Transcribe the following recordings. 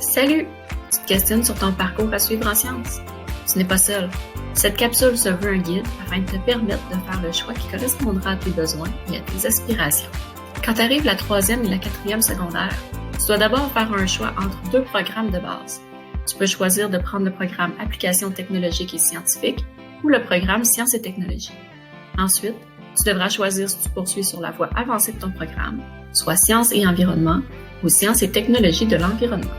Salut! Tu te questionnes sur ton parcours à suivre en sciences? Tu n'es pas seul. Cette capsule se veut un guide afin de te permettre de faire le choix qui correspondra à tes besoins et à tes aspirations. Quand arrive la 3e et la 4e secondaire, tu dois d'abord faire un choix entre deux programmes de base. Tu peux choisir de prendre le programme Applications technologiques et scientifiques ou le programme Sciences et technologies. Ensuite, tu devras choisir si tu poursuis sur la voie avancée de ton programme, soit Sciences et environnement ou Sciences et technologies de l'environnement.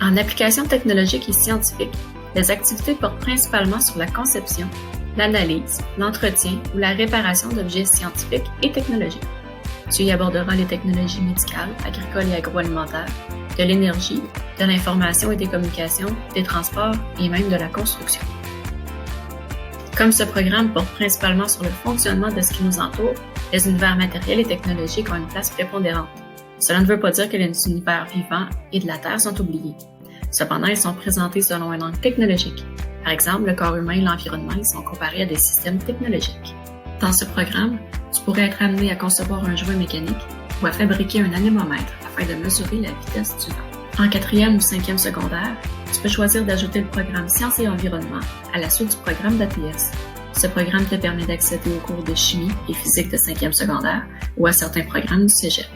En applications technologiques et scientifiques, les activités portent principalement sur la conception, l'analyse, l'entretien ou la réparation d'objets scientifiques et technologiques. Tu y aborderas les technologies médicales, agricoles et agroalimentaires, de l'énergie, de l'information et des communications, des transports et même de la construction. Comme ce programme porte principalement sur le fonctionnement de ce qui nous entoure, les univers matériels et technologiques ont une place prépondérante. Cela ne veut pas dire que les univers vivants et de la Terre sont oubliés. Cependant, ils sont présentés selon un angle technologique. Par exemple, le corps humain et l'environnement y sont comparés à des systèmes technologiques. Dans ce programme, tu pourrais être amené à concevoir un jouet mécanique ou à fabriquer un anémomètre afin de mesurer la vitesse du vent. En 4e ou 5e secondaire, tu peux choisir d'ajouter le programme Sciences et environnement à la suite du programme d'ATS. Ce programme te permet d'accéder aux cours de chimie et physique de 5e secondaire ou à certains programmes du cégep.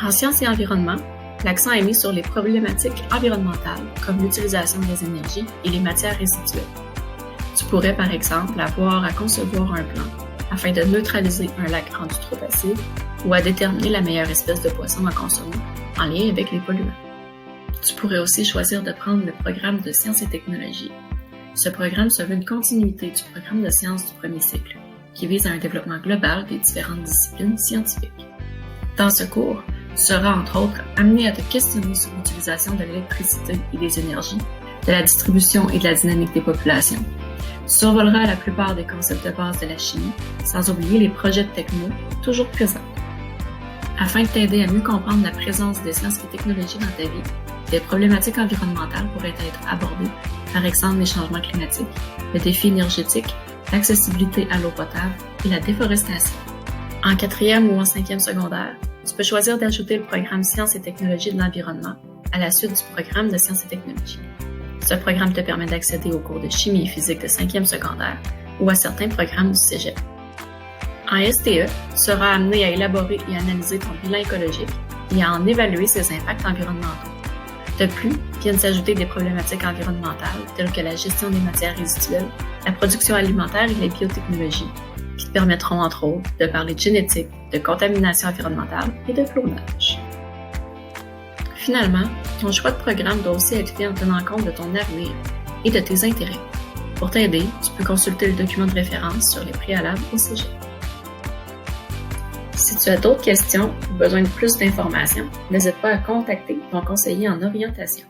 En sciences et environnement, l'accent est mis sur les problématiques environnementales comme l'utilisation des énergies et les matières résiduelles. Tu pourrais par exemple avoir à concevoir un plan afin de neutraliser un lac rendu trop acide ou à déterminer la meilleure espèce de poisson à consommer en lien avec les polluants. Tu pourrais aussi choisir de prendre le programme de sciences et technologies. Ce programme se veut une continuité du programme de sciences du premier cycle, qui vise à un développement global des différentes disciplines scientifiques. Dans ce cours, tu seras entre autres amené à te questionner sur l'utilisation de l'électricité et des énergies, de la distribution et de la dynamique des populations. Tu survoleras la plupart des concepts de base de la chimie, sans oublier les projets de techno toujours présents. Afin de t'aider à mieux comprendre la présence des sciences et technologies dans ta vie, des problématiques environnementales pourraient être abordées, par exemple les changements climatiques, le défi énergétique, l'accessibilité à l'eau potable et la déforestation. En 4e ou en 5e secondaire, tu peux choisir d'ajouter le programme Sciences et technologies de l'environnement à la suite du programme de Sciences et technologies. Ce programme te permet d'accéder aux cours de chimie et physique de 5e secondaire ou à certains programmes du cégep. En STE, tu seras amené à élaborer et analyser ton bilan écologique et à en évaluer ses impacts environnementaux. De plus, viennent s'ajouter des problématiques environnementales telles que la gestion des matières résiduelles, la production alimentaire et les biotechnologies, qui te permettront entre autres de parler de génétique, de contamination environnementale et de clonage. Finalement, ton choix de programme doit aussi être fait en tenant compte de ton avenir et de tes intérêts. Pour t'aider, tu peux consulter le document de référence sur les préalables au cégep. Si tu as d'autres questions ou besoin de plus d'informations, n'hésite pas à contacter ton conseiller en orientation.